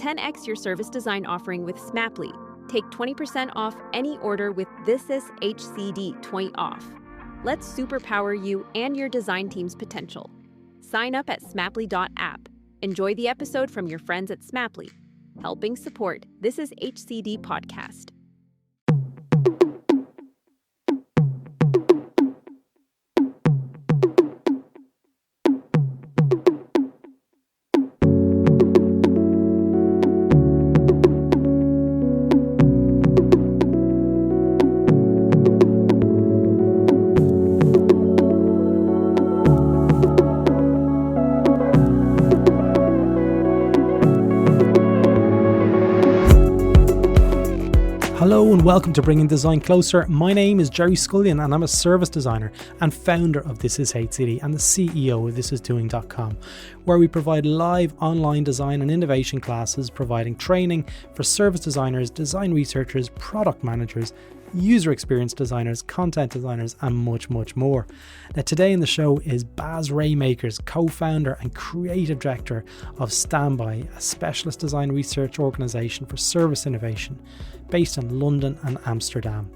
10x your service design offering with Smaply. Take 20% off any order with This is HCD 20 off. Let's superpower you and your design team's potential. Sign up at smaply.app. Enjoy the episode from your friends at Smaply, helping support This is HCD podcast. Hello and welcome to Bringing Design Closer. My name is Gerry Scullion and I'm a service designer and founder of This is HCD and the CEO of thisisdoing.com, where we provide live online design and innovation classes, providing training for service designers, design researchers, product managers, user experience designers, content designers, and much, much more. Now, today in the show is Bas Raijmakers, co-founder and creative director of Standby, a specialist design research organisation for service innovation based in London and Amsterdam.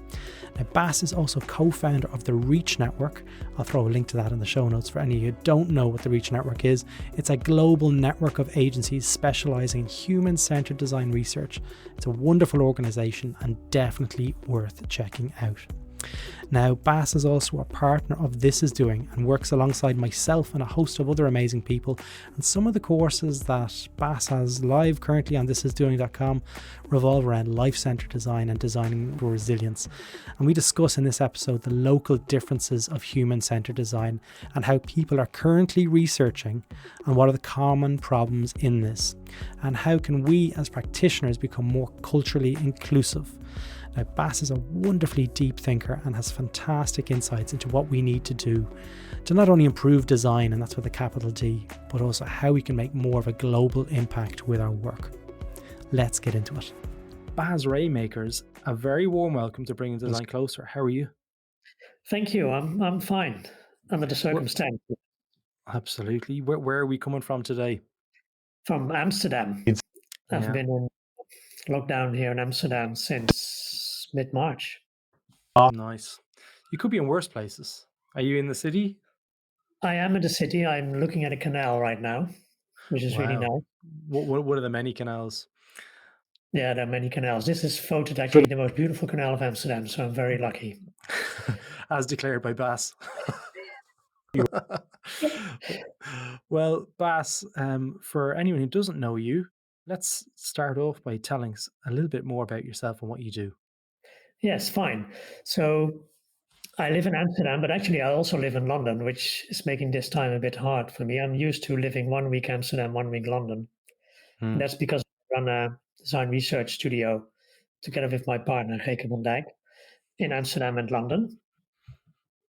Now, Bas is also co-founder of the Reach Network. I'll throw a link to that in the show notes for any of you who don't know what the Reach Network is. It's a global network of agencies specialising in human-centred design research. It's a wonderful organisation and definitely worth checking out. Now, Bas is also a partner of This Is Doing and works alongside myself and a host of other amazing people. And some of the courses that Bas has live currently on thisisdoing.com revolve around life-centered design and designing for resilience. And we discuss in this episode the local differences of human-centered design and how people are currently researching and what are the common problems in this. And how can we as practitioners become more culturally inclusive. Now, Bas is a wonderfully deep thinker and has fantastic insights into what we need to do to not only improve design, and that's with a capital D, but also how we can make more of a global impact with our work. Let's get into it. Bas Raijmakers, a very warm welcome to Bringing Design Closer. How are you? Thank you. I'm fine under the circumstances. Absolutely. Where are we coming from today? From Amsterdam. I've been in lockdown here in Amsterdam since mid-March. Oh, nice. You could be in worse places. Are you in the city? I am in the city. I'm looking at a canal right now, which is really nice. What are the many canals? Yeah, there are many canals. This is voted actually the most beautiful canal of Amsterdam, so I'm very lucky. As declared by Bas. Well, Bas, for anyone who doesn't know you, let's start off by telling us a little bit more about yourself and what you do. Yes, fine. So I live in Amsterdam, but actually I also live in London, which is making this time a bit hard for me. I'm used to living 1 week Amsterdam, 1 week London. And that's because I run a design research studio together with my partner, Gerry van Dijk, in Amsterdam and London.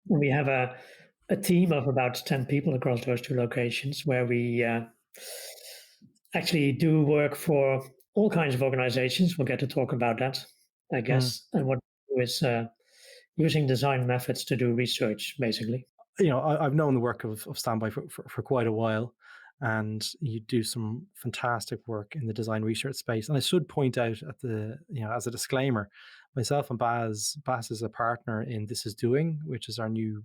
And we have a team of about 10 people across those two locations where we actually do work for all kinds of organizations. We'll get to talk about that, I guess. And what we do is using design methods to do research, basically. You know, I've known the work of Standby for quite a while, and you do some fantastic work in the design research space. And I should point out as a disclaimer, myself and Bas is a partner in This Is Doing, which is our new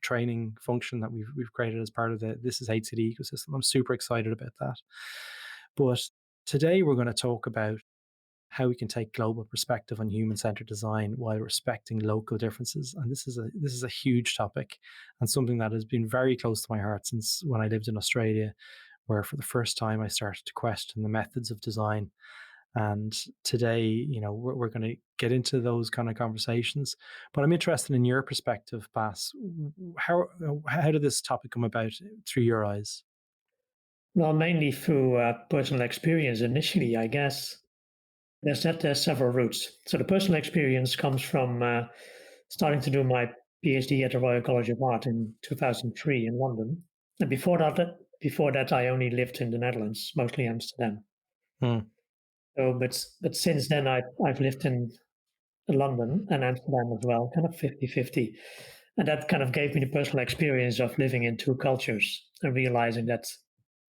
training function that we've created as part of the This Is HCD ecosystem. I'm super excited about that. But today we're going to talk about how we can take global perspective on human-centered design while respecting local differences. And this is a huge topic and something that has been very close to my heart since when I lived in Australia, where for the first time I started to question the methods of design. And today, we're going to get into those kind of conversations. But I'm interested in your perspective, Bas. How did this topic come about through your eyes? Well, mainly through personal experience initially, I guess. There's several routes. So the personal experience comes from starting to do my PhD at the Royal College of Art in 2003 in London. And before that, I only lived in the Netherlands, mostly Amsterdam. So, but since then, I've lived in London and Amsterdam as well, kind of 50-50. And that kind of gave me the personal experience of living in two cultures and realizing that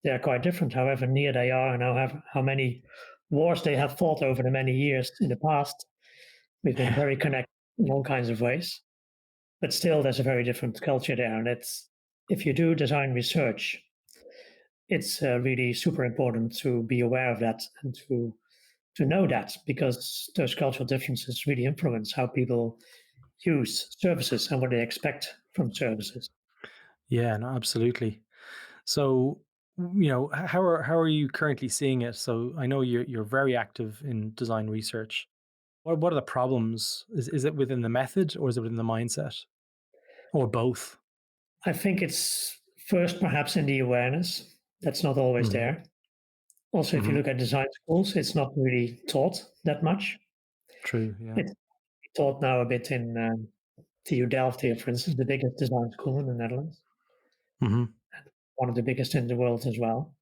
they are quite different, however near they are, and how many wars they have fought over the many years in the past. We've been very connected in all kinds of ways, but still, there's a very different culture there. And it's if you do design research, it's really super important to be aware of that and to know that, because those cultural differences really influence how people use services and what they expect from services. Yeah, no, absolutely. So, how are you currently seeing it? So, I know you're very active in design research. What are the problems? Is it within the method, or is it within the mindset, or both? I think it's first perhaps in the awareness that's not always Hmm. there. Also, if you Hmm. look at design schools, it's not really taught that much. True. Yeah. It's taught now a bit in TU Delft here, for instance, the biggest design school in the Netherlands, Hmm. one of the biggest in the world as well.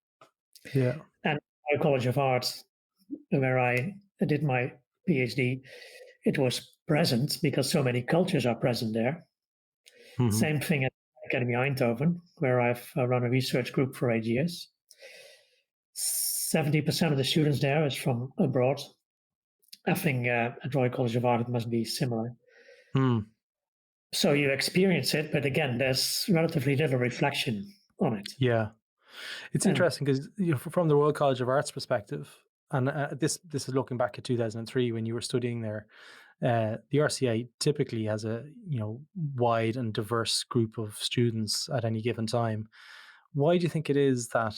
Yeah. And my College of Art, where I did my PhD, it was present because so many cultures are present there. Hmm. Same thing at Academy Eindhoven, where I've run a research group for 8 years. 70% of the students there is from abroad. I think at Royal College of Art it must be similar. Mm. So you experience it, but again, there's relatively little reflection on it. Yeah. It's And interesting because from the Royal College of Arts perspective, and this is looking back at 2003 when you were studying there. The RCA typically has a wide and diverse group of students at any given time. Why do you think it is that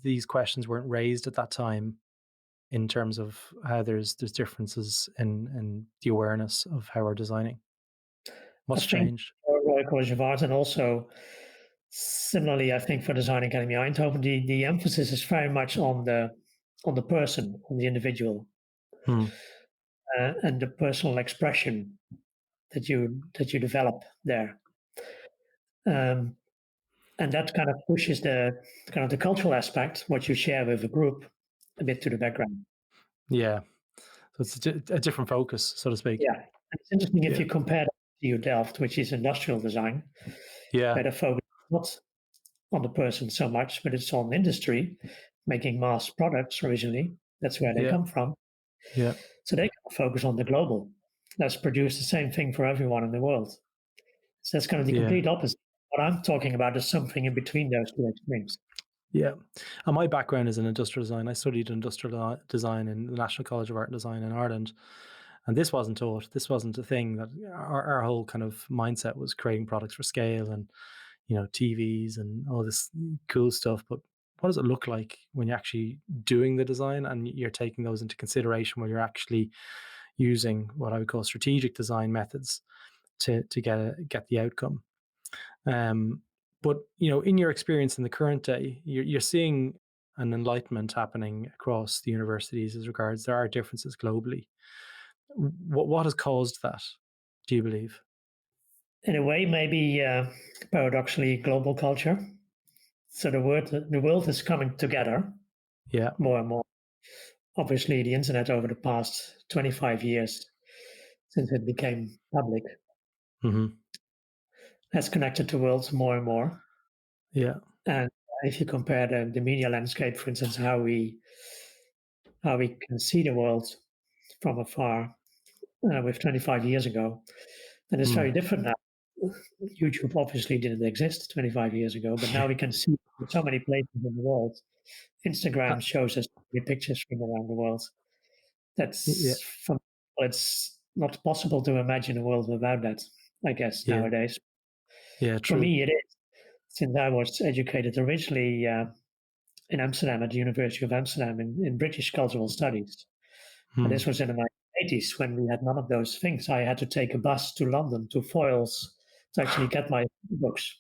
these questions weren't raised at that time in terms of how there's differences in the awareness of how we're designing? I What's think changed? for Royal College of Art, and also similarly, I think for Design Academy Eindhoven, the emphasis is very much on the person, on the individual, Hmm. and the personal expression that you develop there. Um, and that kind of pushes the kind of the cultural aspect, what you share with a group, a bit to the background. Yeah. So it's a different focus, so to speak. Yeah, and it's interesting if Yeah. you compare that to your Delft, which is industrial design, Yeah. where the focus is not on the person so much, but it's on industry, making mass products originally. That's where they Yeah. come from. Yeah. So they can focus on the global. Let's produce the same thing for everyone in the world. So that's kind of the Yeah. complete opposite. What I'm talking about is something in between those two extremes. Yeah. And my background is in industrial design. I studied industrial design in the National College of Art and Design in Ireland. And this wasn't taught. This wasn't a thing that our whole kind of mindset was creating products for scale and, TVs and all this cool stuff. But what does it look like when you're actually doing the design and you're taking those into consideration when you're actually using what I would call strategic design methods to get the outcome? Um, but in your experience in the current day, you're seeing an enlightenment happening across the universities as regards there are differences globally. What has caused that? Do you believe? In a way, maybe paradoxically, global culture. So the world is coming together Yeah. more and more. Obviously, the internet over the past 25 years, since it became public, Hmm. has connected the world more and more. Yeah. And if you compare the media landscape, for instance, how we can see the world from afar with 25 years ago, then it's very Mm. different now. YouTube obviously didn't exist 25 years ago, but now we can see so many places in the world. Uh, Instagram shows us the pictures from around the world. yeah. It's not possible to imagine a world without that, I guess, Yeah. nowadays. Yeah. For True. me, it is, since I was educated originally in Amsterdam at the University of Amsterdam in British cultural studies. And Mm. this was in the 1980s when we had none of those things. I had to take a bus to London to Foyles to actually get my books.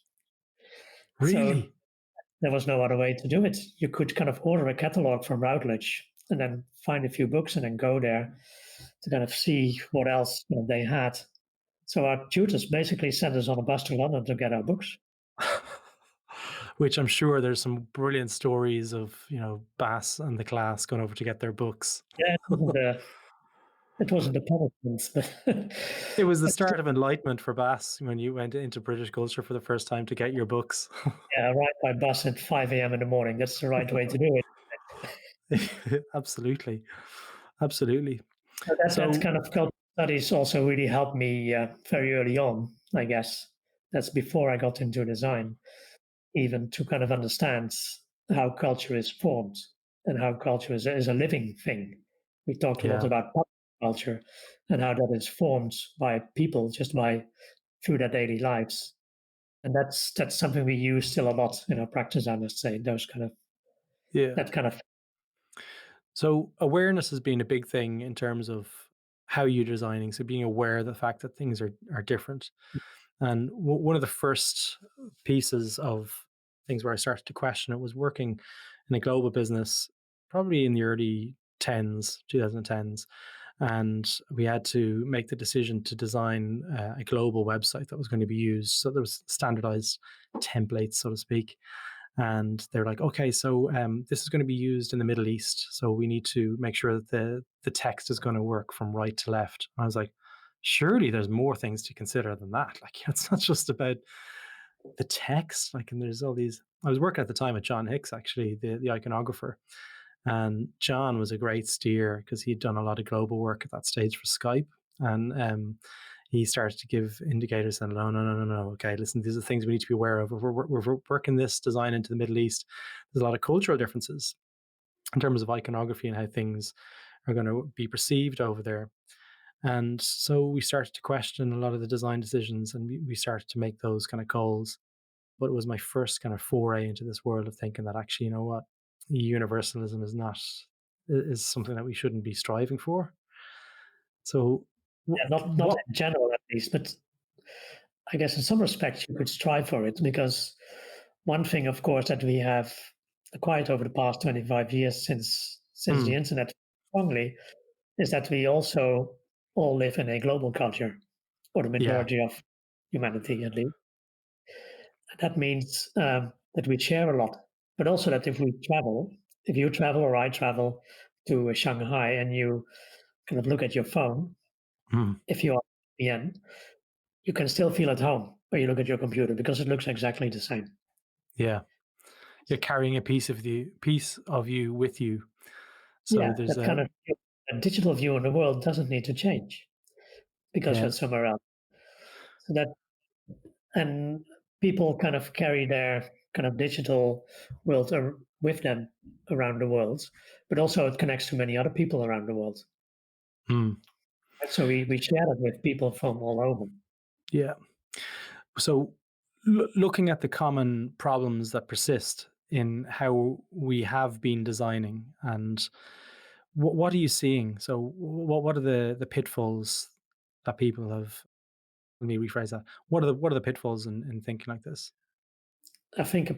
So Really? there was no other way to do it. You could kind of order a catalog from Routledge and then find a few books and then go there to kind of see what else they had. So our tutors basically sent us on a bus to London to get our books. Which I'm sure there's some brilliant stories of Bas and the class going over to get their books. Yeah, it wasn't it wasn't a punishment, but It was the but start of enlightenment for Bas when you went into British culture for the first time to get your books. yeah, ride by bus at 5 a.m. in the morning. That's the right way to do it. Absolutely. Absolutely. So that So, kind of cultural studies also really helped me very early on, I guess. That's before I got into design, even to kind of understand how culture is formed and how culture is a living thing. We talked a lot yeah. about pop culture and how that is formed by people just by through their daily lives. And that's something we use still a lot in our practice, I must say, those kind of Yeah. that kind of So awareness has been a big thing in terms of how you're designing. So being aware of the fact that things are different. And one of the first pieces of things where I started to question it was working in a global business, probably in the early 2010s. And we had to make the decision to design a global website that was going to be used. So there was standardized templates, so to speak. And they're like, okay, so this is going to be used in the Middle East, so we need to make sure that the text is going to work from right to left. I was like, surely there's more things to consider than that. Like, it's not just about the text. Like, and there's all these. I was working at the time with John Hicks, actually, the iconographer, and John was a great steer because he'd done a lot of global work at that stage for Skype, and he started to give indicators and no. Okay, listen, these are things we need to be aware of. If we're working this design into the Middle East, there's a lot of cultural differences in terms of iconography and how things are going to be perceived over there. And so we started to question a lot of the design decisions, and we started to make those kind of calls. But it was my first kind of foray into this world of thinking that actually, you know what, universalism is something that we shouldn't be striving for. So, yeah, not what? in general at least, but I guess in some respects you could strive for it because one thing, of course, that we have acquired over the past 25 years since the Mm, internet strongly is that we also all live in a global culture, or the yeah, majority of humanity at least. That means that we share a lot, but also that if you travel or I travel to Shanghai and you kind of look at your phone, mm, if you are VPN, you can still feel at home when you look at your computer because it looks exactly the same. yeah. You're carrying a piece of you with you. So Yeah, there's that kind of a digital view on the world doesn't need to change because yeah, you're somewhere else. So that and people kind of carry their kind of digital world with them around the world, but also it connects to many other people around the world. mm, Right? So we share it with people from all over. yeah. So looking at the common problems that persist in how we have been designing, and what are you seeing? So what are the pitfalls that people have? Let me rephrase that. What are the pitfalls in thinking like this? I think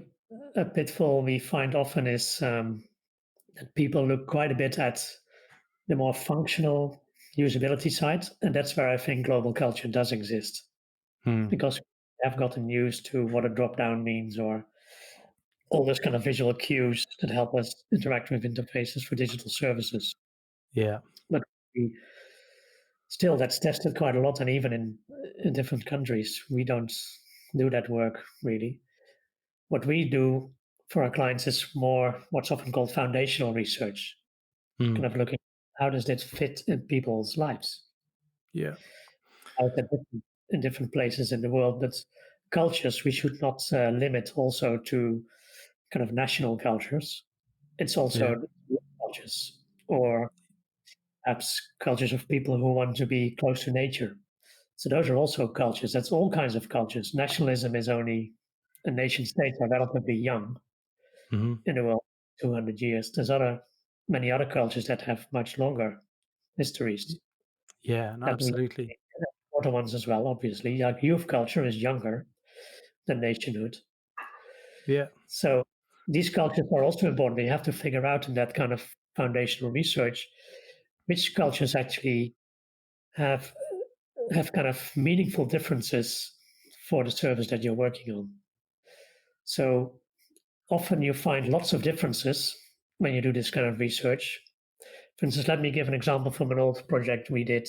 a pitfall we find often is that people look quite a bit at the more functional usability side, and that's where I think global culture does exist Hmm. because we have gotten used to what a drop down means or all those kind of visual cues that help us interact with interfaces for digital services. Yeah. But we, still, that's tested quite a lot, and even in different countries, we don't do that work really. What we do for our clients is more what's often called foundational research, Hmm. kind of looking how does this fit in people's lives, Yeah. how is that different in different places in the world. But cultures we should not limit also to kind of national cultures. It's Yeah. also cultures or perhaps cultures of people who want to be close to nature. So those are also cultures. That's all kinds of cultures. Nationalism is only a nation states are relatively young Hmm. in the world, 200 years. There's many other cultures that have much longer histories Yeah. No, that we absolutely. other ones as well, obviously. Like youth culture is younger than nationhood. Yeah. So these cultures are also important. You have to figure out in that kind of foundational research which cultures actually have have kind of meaningful differences for the service that you're working on. So often you find lots of differences when you do this kind of research, For instance, let me give an example from an old project we did.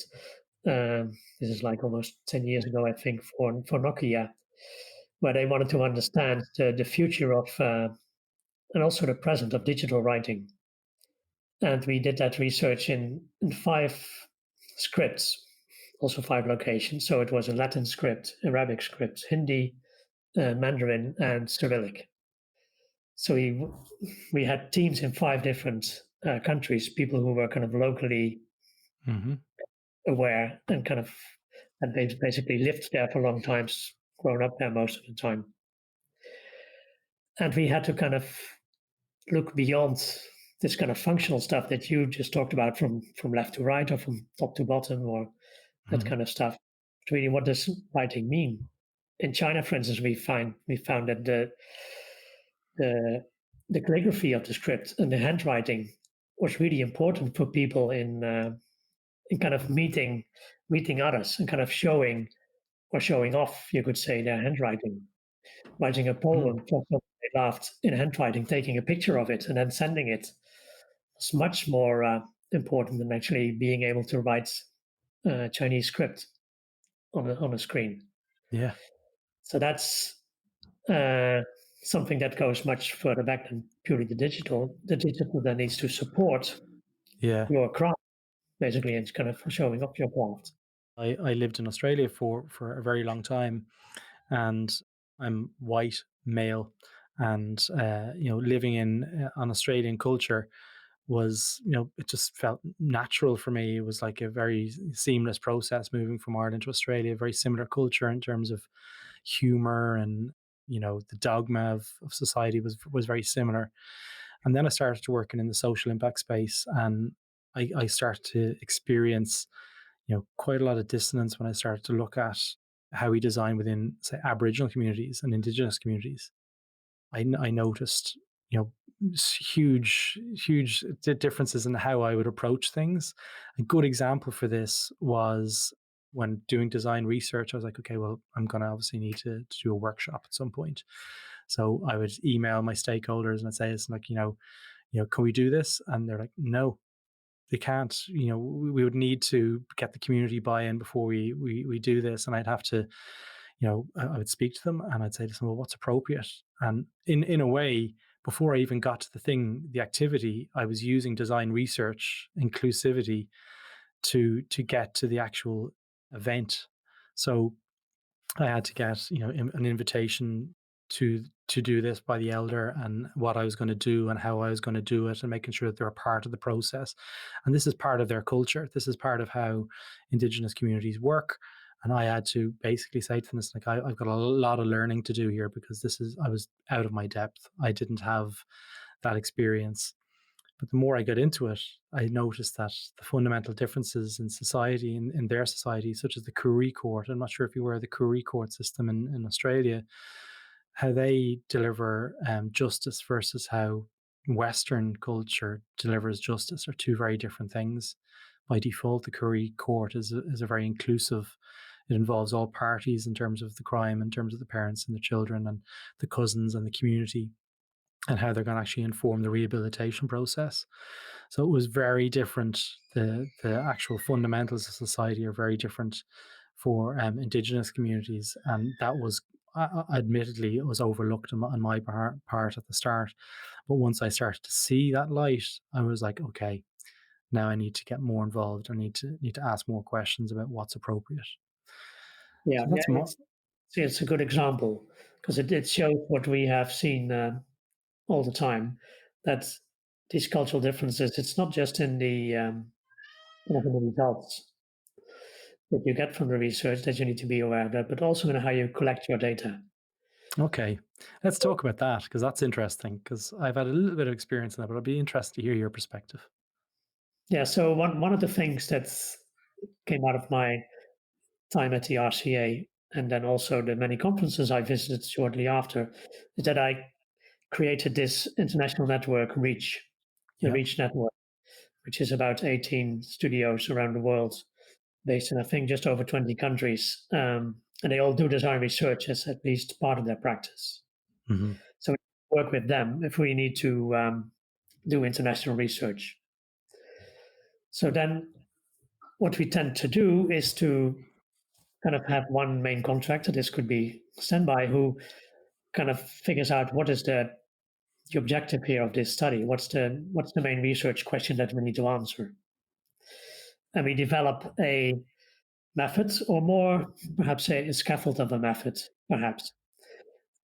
This is like almost 10 years ago, I think, for Nokia, where they wanted to understand the future of and also the present of digital writing. And we did that research in 5 scripts, also 5 locations. So it was a Latin script, Arabic script, Hindi, Mandarin, and Cyrillic. So we had teams in 5 different countries, people who were kind of locally aware and kind of had basically lived there for a long time, grown up there most of the time. And we had to kind of look beyond this kind of functional stuff that you just talked about from left to right or from top to bottom or that kind of stuff. But really, what does writing mean? In China, for instance, we found that the calligraphy of the script and the handwriting was really important for people in kind of meeting others and kind of showing off, you could say, their handwriting. Writing a poem, they laughed in handwriting, taking a picture of it and then sending it. It's much more important than actually being able to write Chinese script on a screen. Yeah. So that's something that goes much further back than purely the digital. The digital then needs to support your craft, basically, and kind of showing off your craft. I lived in Australia for a very long time, and I'm white, male, and living in on Australian culture was, it just felt natural for me. It was like a very seamless process moving from Ireland to Australia. Very similar culture in terms of humor, and the dogma of society was very similar. And then I started to working in the social impact space, and I started to experience quite a lot of dissonance when I started to look at how we design within, say, Aboriginal communities and Indigenous communities. I noticed, huge differences in how I would approach things. A good example for this was when doing design research. I was like, okay, well, I'm going to obviously need to do a workshop at some point. So I would email my stakeholders and I'd say, it's like, can we do this? And they're like, no, they can't. We would need to get the community buy-in before we do this. And I'd have to, I would speak to them and I'd say to them, well, what's appropriate? And in a way, before I even got to the activity, I was using design research, inclusivity to get to the actual event. So I had to get, an invitation to do this by the elder, and what I was going to do and how I was going to do it, and making sure that they're a part of the process. And this is part of their culture. This is part of how Indigenous communities work. And I had to basically say to them, it's like, I've got a lot of learning to do here, because I was out of my depth. I didn't have that experience. But the more I got into it, I noticed that the fundamental differences in society, in their society, such as the Koori court, I'm not sure if you were the Koori court system in Australia, how they deliver justice versus how Western culture delivers justice are two very different things. By default, the Koori court is a very inclusive. It involves all parties in terms of the crime, in terms of the parents and the children and the cousins and the community, and how they're going to actually inform the rehabilitation process. So it was very different. The actual fundamentals of society are very different for Indigenous communities, and that was, admittedly, it was overlooked on my part at the start. But once I started to see that light, I was like, okay, now I need to get more involved. I need to ask more questions about what's appropriate. Yeah, so it's a good example, because it shows what we have seen all the time, that these cultural differences, it's not just in the results that you get from the research that you need to be aware of that, but also in how you collect your data. Okay, let's talk about that, because that's interesting, because I've had a little bit of experience in that, but I'd be interested to hear your perspective. Yeah, so one of the things that came out of my time at the RCA, and then also the many conferences I visited shortly after, is that I created this international network, Reach, the Reach network, which is about 18 studios around the world, based in, I think, just over 20 countries. And they all do design research as at least part of their practice. Mm-hmm. So we work with them if we need to do international research. So then what we tend to do is to kind of have one main contractor, this could be standby, who kind of figures out what is the objective here of this study, what's the main research question that we need to answer. And we develop a method, or more perhaps a scaffold of a method, perhaps.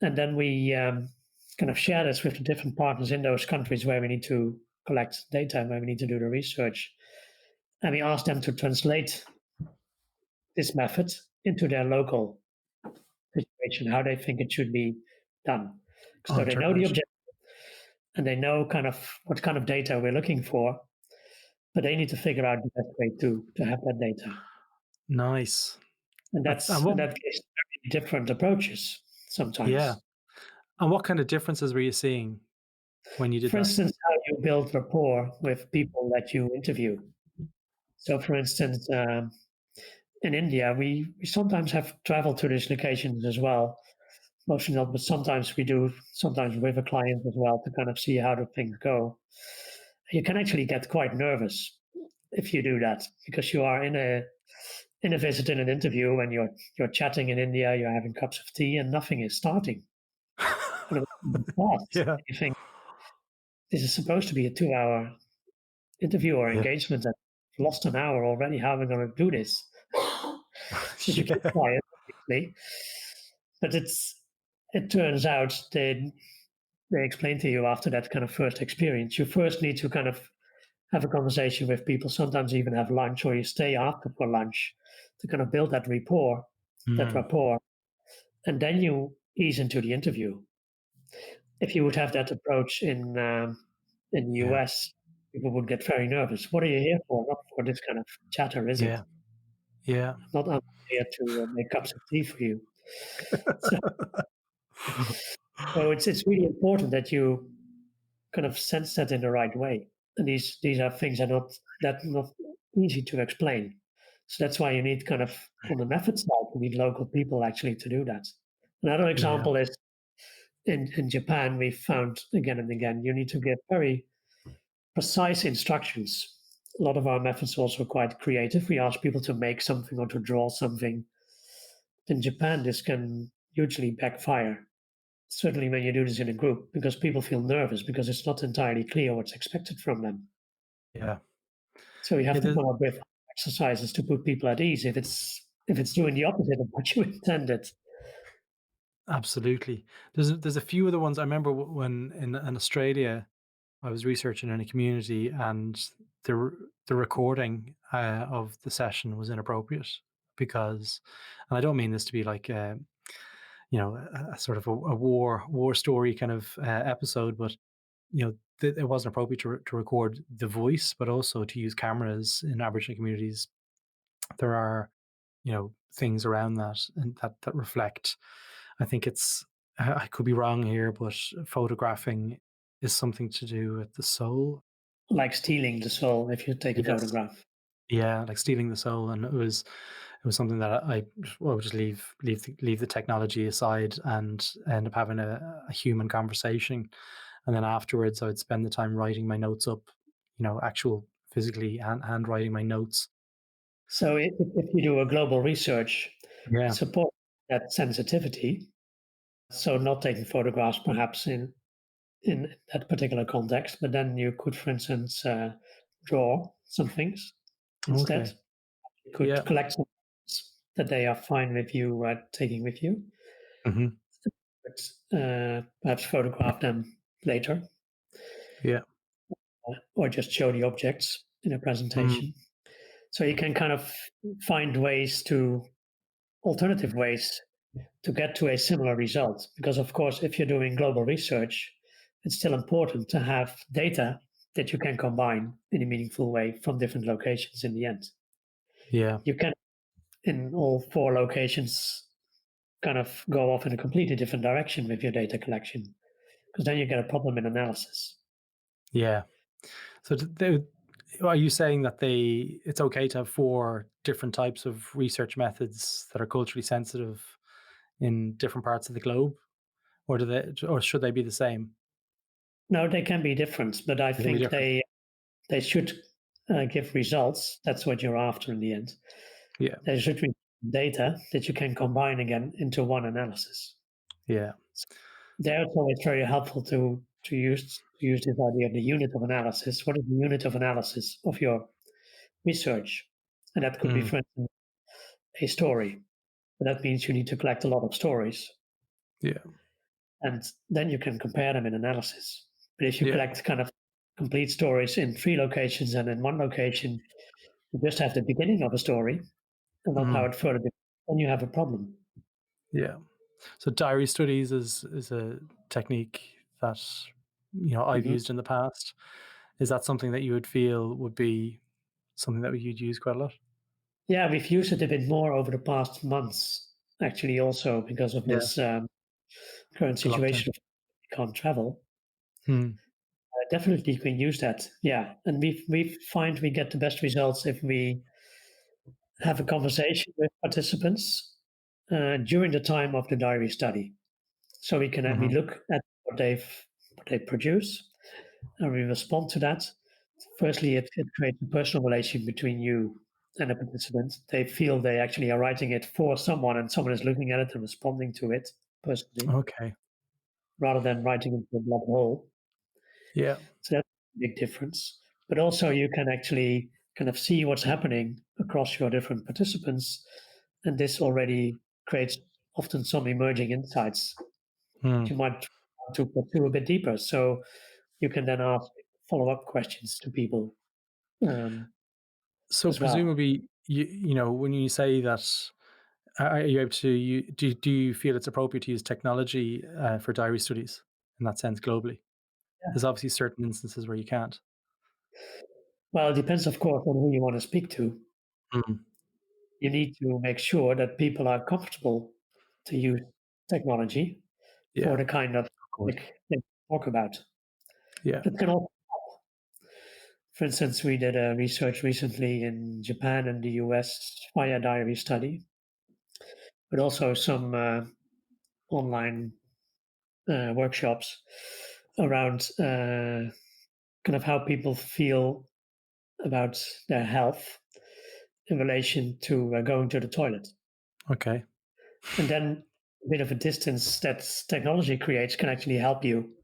And then we kind of share this with the different partners in those countries where we need to collect data, where we need to do the research. And we ask them to translate this method into their local situation, how they think it should be done. So they know the objective and they know kind of what kind of data we're looking for, but they need to figure out the best way to have that data. Nice. And that gives very different approaches sometimes. Yeah. And what kind of differences were you seeing when you did that? For instance, how you build rapport with people that you interview. So, for instance, in India, we sometimes have traveled to these locations as well. Mostly not, but sometimes we do, sometimes with a client as well, to kind of see how the things go. You can actually get quite nervous if you do that, because you are in a visit, in an interview, and you're chatting in India, you're having cups of tea, and nothing is starting. Yeah. You think this is supposed to be a 2-hour interview or engagement, and I've lost an hour already. How am I going to do this? So you keep quiet, obviously. But it turns out they explain to you after that kind of first experience, you first need to kind of have a conversation with people, sometimes even have lunch, or you stay after for lunch to kind of build that rapport, and then you ease into the interview. If you would have that approach in the US, people would get very nervous. What are you here for? Not for this kind of chatter, is it? Yeah. Not I'm here to make cups of tea for you. So it's really important that you kind of sense that in the right way. And these are things that are not easy to explain. So that's why you need kind of, on the method side, you need local people actually to do that. Another example is in Japan, we found again and again, you need to give very precise instructions. A lot of our methods are also quite creative. We ask people to make something or to draw something. In Japan, this can hugely backfire. Certainly when you do this in a group, because people feel nervous because it's not entirely clear what's expected from them. Yeah. So you have to come up with exercises to put people at ease if it's doing the opposite of what you intended. Absolutely. There's a few other ones. I remember when in Australia, I was researching in a community, and the recording of the session was inappropriate because, and I don't mean this to be like a sort of a war story kind of episode, but it wasn't appropriate to record the voice, but also to use cameras in Aboriginal communities. There are things around that and that reflect. I think I could be wrong here, but photographing is something to do with the soul. Like stealing the soul if you take a photograph. Yeah, like stealing the soul. And it was something that I would just leave the technology aside and end up having a human conversation. And then afterwards I would spend the time writing my notes up, actual physically handwriting my notes. So if you do a global research, support that sensitivity. So not taking photographs perhaps in that particular context, but then you could, for instance, draw some things instead. Okay. You could collect some things that they are fine with you taking with you. Mm-hmm. But, perhaps photograph them later. Yeah. Or just show the objects in a presentation. So you can kind of find alternative ways to get to a similar result. Because of course, if you're doing global research, it's still important to have data that you can combine in a meaningful way from different locations in the end. Yeah. You can, in all 4 locations, kind of go off in a completely different direction with your data collection, because then you get a problem in analysis. Yeah. So are you saying that it's okay to have 4 different types of research methods that are culturally sensitive in different parts of the globe, or should they be the same? No, they can be different, but I think they should give results, that's what you're after in the end. Yeah. There should be data that you can combine again into one analysis. Yeah. There, it's always very helpful to use this idea of the unit of analysis. What is the unit of analysis of your research? And that could be, Mm. for instance, a story. But that means you need to collect a lot of stories, Yeah. and then you can compare them in analysis. But if you Yeah. collect kind of complete stories in 3 locations and in 1 location, you just have the beginning of a story and not how Mm. it further develops, then you have a problem. Yeah. So diary studies is a technique that I've Mhm. used in the past. Is that something that you would feel would be something that you'd use quite a lot? Yeah, we've used it a bit more over the past months, actually, also because of Yeah, this current the lockdown. situation of we can't travel. Hmm. Definitely, you can use that. Yeah, and we find we get the best results if we have a conversation with participants during the time of the diary study. So we Mhm. look at what they produce, and we respond to that. Firstly, it creates a personal relation between you and the participant. They feel they actually are writing it for someone, and someone is looking at it and responding to it personally, Okay. rather than writing it in a black hole. Yeah. So that's a big difference. But also, you can actually kind of see what's happening across your different participants, and this already creates often some emerging insights Hmm. that you might want to pursue a bit deeper. So you can then ask follow-up questions to people So as well. presumably, when you say that, are you able to, do you feel it's appropriate to use technology for diary studies in that sense globally? There's obviously certain instances where you can't. Well, it depends, of course, on who you want to speak to. Mm. You need to make sure that people are comfortable to use technology Yeah, for of the kind of course. topic they talk about. Yeah. That can also, for instance, we did a research recently in Japan and the US via diary study, but also some online workshops around kind of how people feel about their health in relation to going to the toilet. Okay. And then a bit of a distance that technology creates can actually help you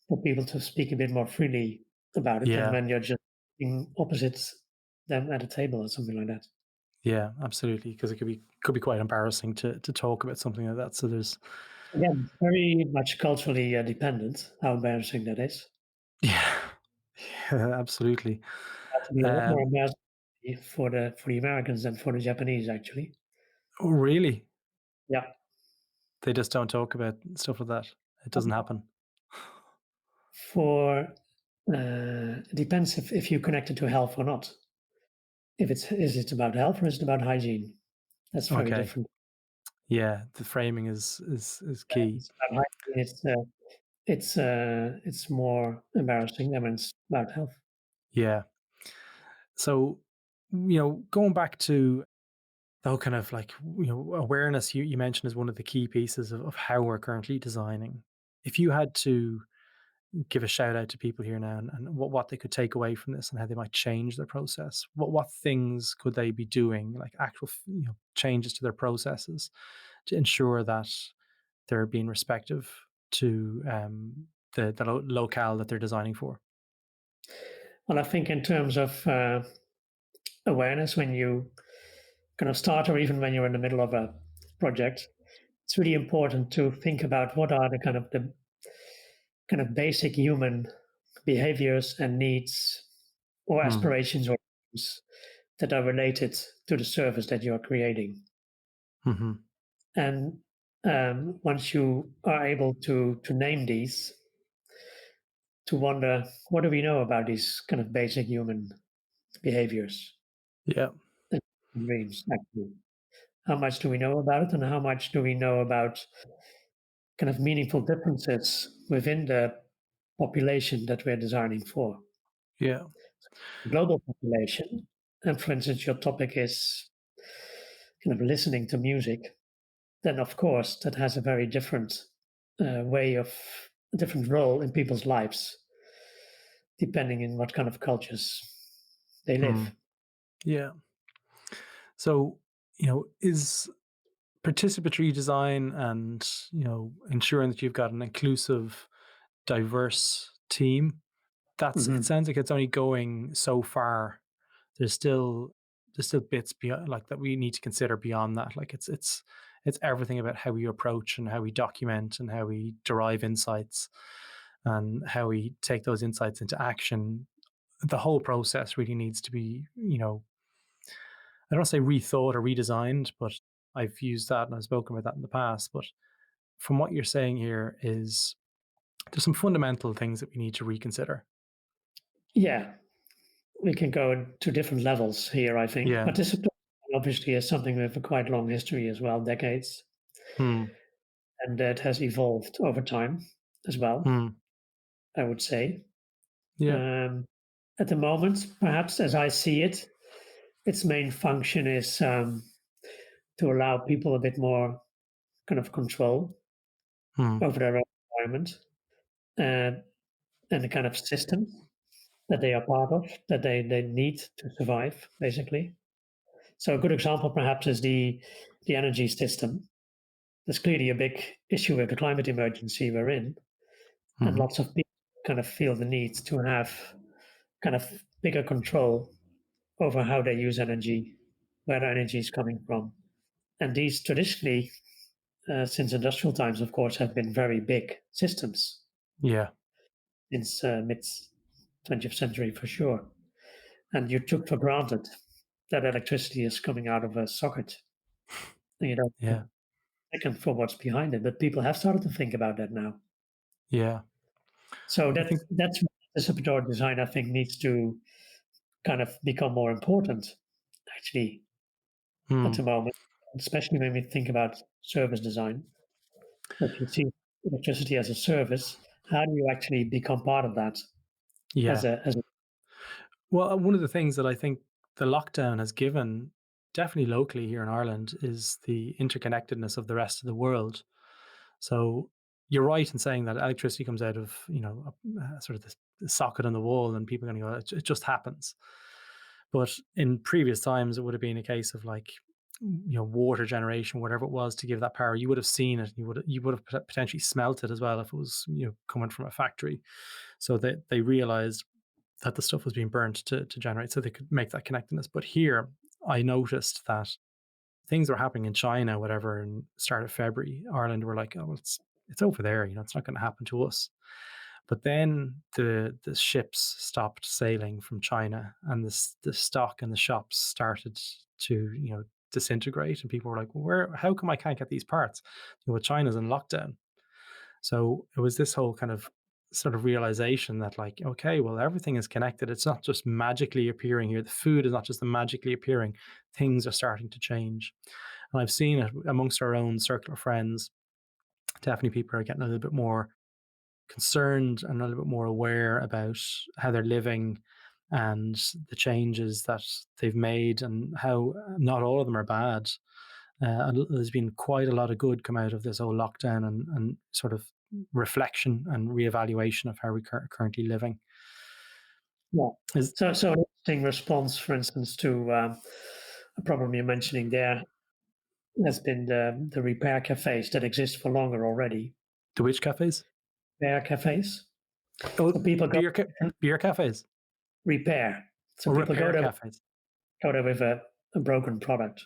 for people to speak a bit more freely about it than Yeah. when you're just sitting opposite them at a table or something like that. Yeah, absolutely. Because it could be quite embarrassing to talk about something like that. So there's Again, it's very much culturally dependent how embarrassing that is. yeah, yeah, absolutely. It to be a lot more Um, embarrassing for the Americans than for the Japanese, actually. oh, really? Yeah. They just don't talk about stuff like that. It doesn't happen. For it depends if you connect it to health or not. If it's is it about health or is it about hygiene? That's very Okay. different. Yeah, the framing is key. It's about hygiene. It's more embarrassing than when it's about health. Yeah. So, going back to the whole kind of like, awareness you mentioned is one of the key pieces of how we're currently designing. If you had to give a shout out to people here now and what they could take away from this and how they might change their process, what things could they be doing, like actual changes to their processes to ensure that they're being respective to the locale that they're designing for? Well, I think in terms of awareness, when you kind of start or even when you're in the middle of a project, it's really important to think about what are the basic human behaviors and needs or Mm. aspirations or dreams that are related to the service that you're creating. Hmm. And once you are able to name these, to wonder what do we know about these kind of basic human behaviors Yeah. and dreams, actually. How much do we know about it, and how much do we know about kind of meaningful differences within the population that we're designing for? Yeah. Global population, and for instance, your topic is kind of listening to music, then of course that has a very different way of a different role in people's lives, depending on what kind of cultures they Hmm. live. Yeah. So, is participatory design and, ensuring that you've got an inclusive, diverse team, it Hmm. sounds like it's only going so far. There's still bits beyond, like, that we need to consider beyond that. Like, it's everything about how we approach and how we document and how we derive insights and how we take those insights into action. The whole process really needs to be, I don't want to say rethought or redesigned, but I've used that and I've spoken about that in the past. But from what you're saying here is there's some fundamental things that we need to reconsider. Yeah, we can go to different levels here, I think. Yeah. Participatory obviously is something with a quite long history as well, decades, Hmm. and that has evolved over time as well, Hmm. I would say. Yeah. Um, at the moment, perhaps as I see it, its main function is to allow people a bit more kind of control Hmm. over their own environment and the kind of system that they are part of, that they need to survive, basically. So a good example perhaps is the energy system. There's clearly a big issue with the climate emergency we're in, and Hmm. lots of people kind of feel the need to have kind of bigger control over how they use energy, where their energy is coming from. And these traditionally, since industrial times, of course, have been very big systems Yeah. since mid 20th century for sure. And you took for granted that electricity is coming out of a socket. And you don't Yeah. second for what's behind it. But people have started to think about that now. Yeah. So I think. that's participatory design, I think, needs to kind of become more important, actually, at Hmm. the moment, especially when we think about service design. If you see electricity as a service, how do you actually become part of that Yeah. as a Well, one of the things that I think the lockdown has given, definitely locally here in Ireland, is the interconnectedness of the rest of the world. So you're right in saying that electricity comes out of, sort of the socket on the wall, and people are going to go, it just happens. But in previous times, it would have been a case of, like, water generation, whatever it was, to give that power. You would have seen it. You would have potentially smelt it as well if it was, coming from a factory. So they realized that the stuff was being burnt to generate, so they could make that connectedness. But here, I noticed that things were happening in China, whatever, in start of February. Ireland were like, oh, well, it's over there, it's not going to happen to us. But then the ships stopped sailing from China, and the stock in the shops started to, disintegrate, and people were like, well, how come I can't get these parts? Well, China's in lockdown. So it was this whole kind of sort of realization that, like, okay, well, everything is connected. It's not just magically appearing here. The food is not just magically appearing. Things are starting to change. And I've seen it amongst our own circle of friends. Definitely people are getting a little bit more concerned and a little bit more aware about how they're living and the changes that they've made, and how not all of them are bad. There's been quite a lot of good come out of this whole lockdown, and sort of reflection and reevaluation of how we're currently living. yeah. Is So an interesting response, for instance, to a problem you're mentioning there has been the repair cafes that exist for longer already. the witch cafes? Repair cafes. Oh, So people go beer cafes repair. So or people repair cafes? go there with a broken product,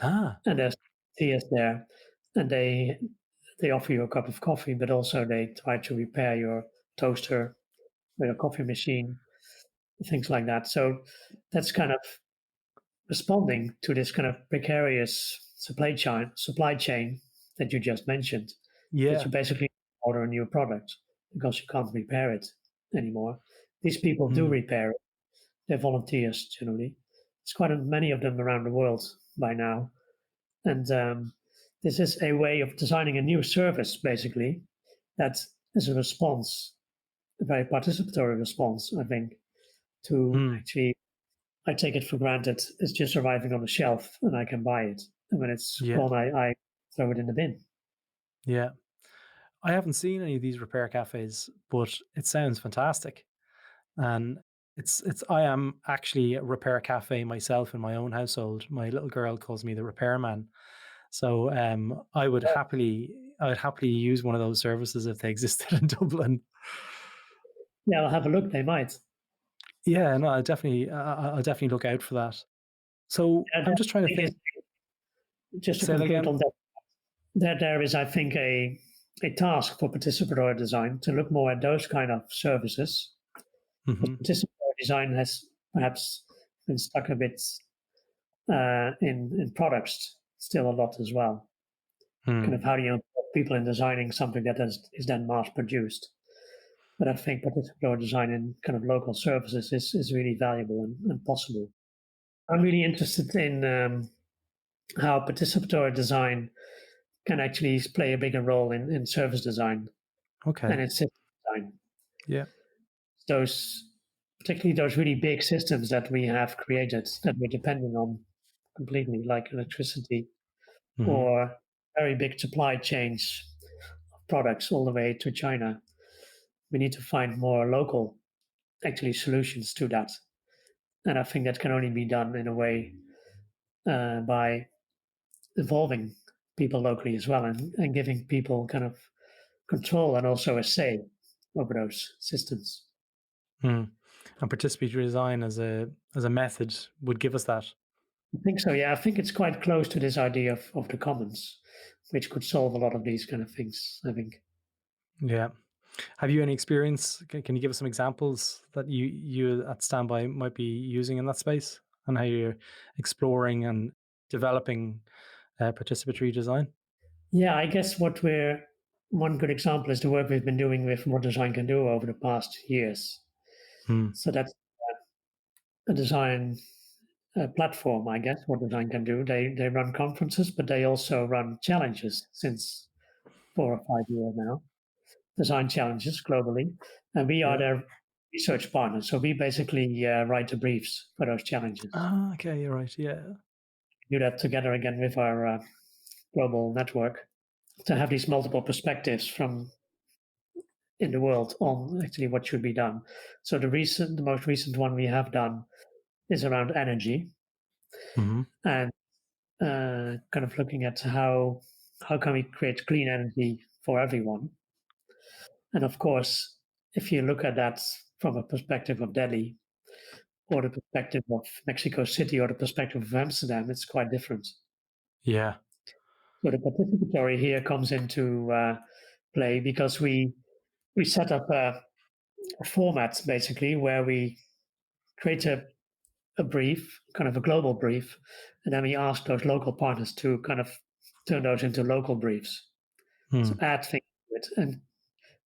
Ah, and there's tears there, and they offer you a cup of coffee, but also they try to repair your toaster or your coffee machine, things like that. So that's kind of responding to this kind of precarious supply chain that you just mentioned, that yeah. you basically order a new product because you can't repair it anymore. These people do Mm, repair it. They're volunteers generally. There's quite many of them around the world by now. And this is a way of designing a new service, basically, that is a response, a very participatory response, I think, to mm, actually, I take it for granted it's just arriving on the shelf and I can buy it. And when it's yeah. gone, I throw it in the bin. Yeah. I haven't seen any of these repair cafes, but it sounds fantastic. And I am actually a repair cafe myself in my own household. My little girl calls me the repairman. So I would happily use one of those services if they existed in Dublin. Yeah, I'll have a look. They might. Yeah, no, I'll definitely look out for that. So And I'm that just trying to thing is, think. just to Say that conclude again. on that, there is, I think, a task for participatory design to look more at those kind of services. Hmm. Participatory design has perhaps been stuck a bit in products still a lot as well. Kind of how do you involve people in designing something that is then mass produced? But I think participatory design in kind of local services is really valuable and possible. I'm really interested in how participatory design can actually play a bigger role in service design and Okay. in system design. Yeah. Particularly those really big systems that we have created that we're depending on completely, like electricity Hmm. or very big supply chains of products all the way to China. We need to find more local, actually, solutions to that. And I think that can only be done in a way by involving people locally as well and giving people kind of control and also a say over those systems. Mm. And participatory design as a method would give us that. I think so, yeah. I think it's quite close to this idea of the commons, which could solve a lot of these kind of things, I think. Yeah. Have you any experience? Can you give us some examples that you at Standby might be using in that space and how you're exploring and developing participatory design? Yeah, I guess one good example is the work we've been doing with What Design Can Do over the past years. Hmm. So that's a design platform, I guess, What Design Can Do. They run conferences, but they also run challenges since 4 or 5 years now, design challenges globally. And we are Yeah. their research partners. So we basically write the briefs for those challenges. Ah, okay, you're right. Yeah. Do that together again with our global network to have these multiple perspectives from in the world on actually what should be done. So the most recent one we have done is around energy Hmm. and kind of looking at how can we create clean energy for everyone. And of course, if you look at that from a perspective of Delhi or the perspective of Mexico City or the perspective of Amsterdam, it's quite different. Yeah. So the participatory here comes into play because we set up a format basically where we create a brief, kind of a global brief, and then we ask those local partners to kind of turn those into local briefs. So Hmm. add things to it and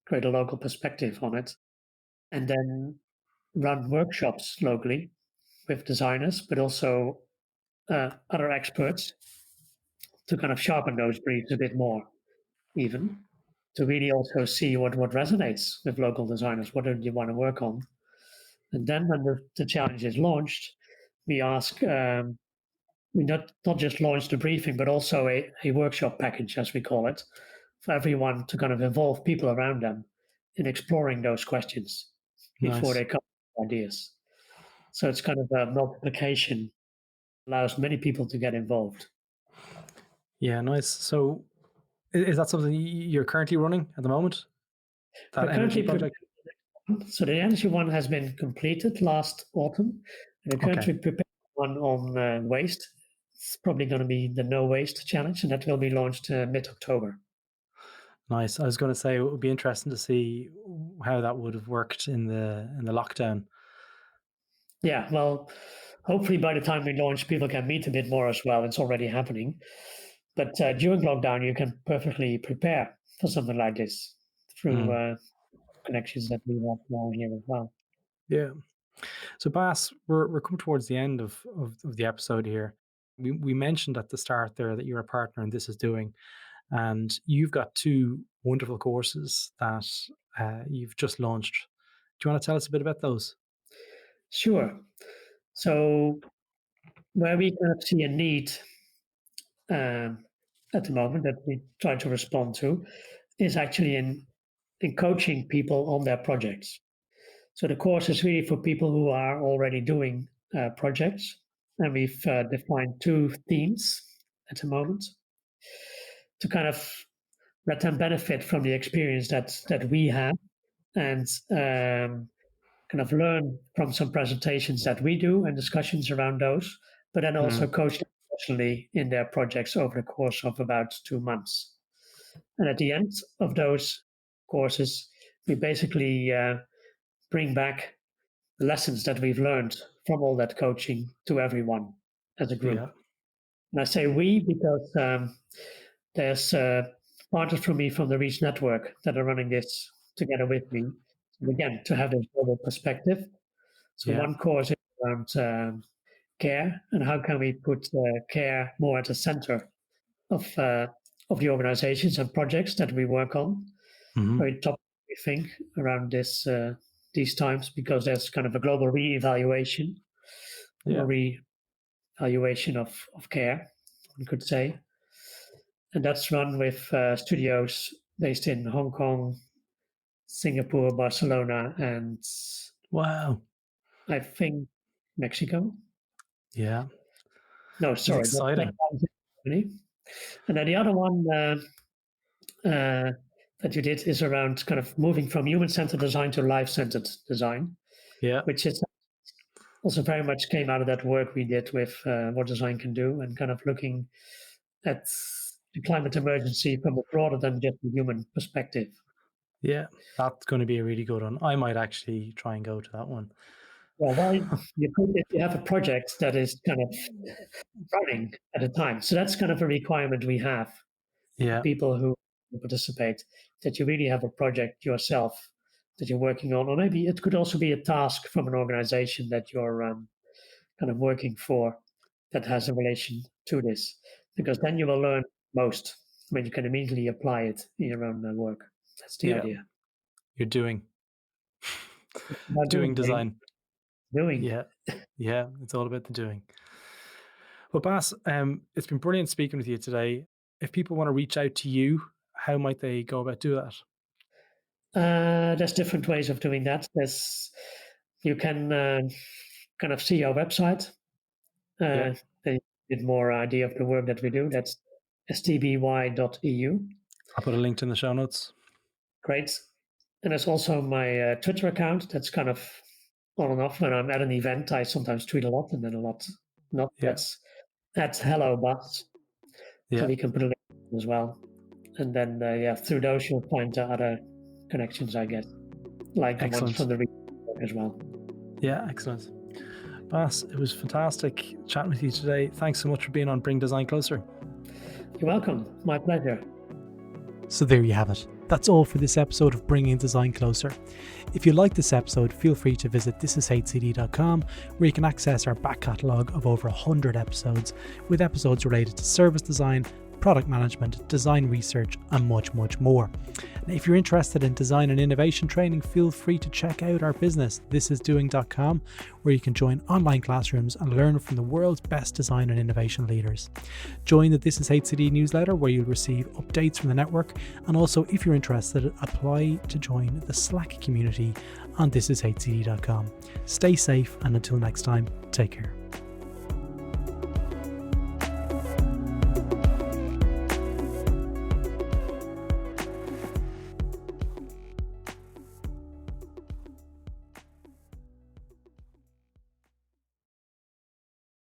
create a local perspective on it, and then run workshops locally with designers, but also other experts to kind of sharpen those briefs a bit more, even to really also see what resonates with local designers. What do you want to work on? And then when the challenge is launched, we ask we not just launch the briefing, but also a workshop package, as we call it, for everyone to kind of involve people around them in exploring those questions before Nice. they come up with ideas. So it's kind of a multiplication, allows many people to get involved. Yeah, nice. So is that something you're currently running at the moment? That We're energy currently project? so the energy one has been completed last autumn. And we're Okay. currently preparing one on waste. It's probably going to be the no waste challenge, and that will be launched mid-October. Nice. I was going to say it would be interesting to see how that would have worked in the lockdown. Yeah, well, hopefully by the time we launch, people can meet a bit more as well. It's already happening. But during lockdown, you can perfectly prepare for something like this through Mm. connections that we have now here as well. Yeah. So Bas, we're coming towards the end of the episode here. We mentioned at the start there that you're a partner in This Is Doing, and you've got two wonderful courses that you've just launched. Do you want to tell us a bit about those? Sure. So where we kind of see a need um, at the moment that we try to respond to is actually in coaching people on their projects. So the course is really for people who are already doing projects, and we've defined 2 themes at the moment to kind of let them benefit from the experience that we have, and kind of learn from some presentations that we do and discussions around those, but then also coach them personally in their projects over the course of about 2 months. And at the end of those courses, we basically bring back the lessons that we've learned from all that coaching to everyone as a group. Yeah. And I say we because there's partners from me from the Reach Network that are running this together with me. And again, to have this global perspective. So one course is around care, and how can we put care more at the center of the organizations and projects that we work on. Very top, we think, around these times, because there's kind of a global re-evaluation, or re-evaluation of care, one could say. And that's run with studios based in Hong Kong, Singapore, Barcelona, and wow, I think Mexico. Yeah. No, sorry. That's exciting. And then the other one that you did is around kind of moving from human-centered design to life-centered design. Yeah. Which is also very much came out of that work we did with what design can do, and kind of looking at the climate emergency from a broader than just a human perspective. Yeah, that's going to be a really good one. I might actually try and go to that one. Well, if you have a project that is kind of running at a time, so that's kind of a requirement we have. Yeah. People who participate, that you really have a project yourself that you're working on, or maybe it could also be a task from an organization that you're kind of working for that has a relation to this, because then you will learn most. I mean, you can immediately apply it in your own work. That's the idea. You're doing design. Doing. Yeah, it's all about the doing. Well, Bas, it's been brilliant speaking with you today. If people want to reach out to you, how might they go about doing that? There's different ways of doing that. You can kind of see our website. Then you get more idea of the work that we do. That's stby.eu. I'll put a link in the show notes. Great. And there's also my Twitter account. That's kind of on and off. When I'm at an event, I sometimes tweet a lot, and then a lot not. That's Hello Bas. So we can put a link as well. And then, through those, you'll find other connections, I guess, like the ones from the region as well. Yeah, excellent. Bas, it was fantastic chatting with you today. Thanks so much for being on Bring Design Closer. You're welcome. My pleasure. So there you have it. That's all for this episode of Bringing Design Closer. If you like this episode, feel free to visit thishcd.com, where you can access our back catalogue of over 100 episodes, with episodes related to service design, product management, design research, and much, much more. And if you're interested in design and innovation training, feel free to check out our business, thisisdoing.com, where you can join online classrooms and learn from the world's best design and innovation leaders. Join the This Is HCD newsletter, where you'll receive updates from the network, and also, if you're interested, apply to join the Slack community on thishcd.com. Stay safe, and until next time, take care.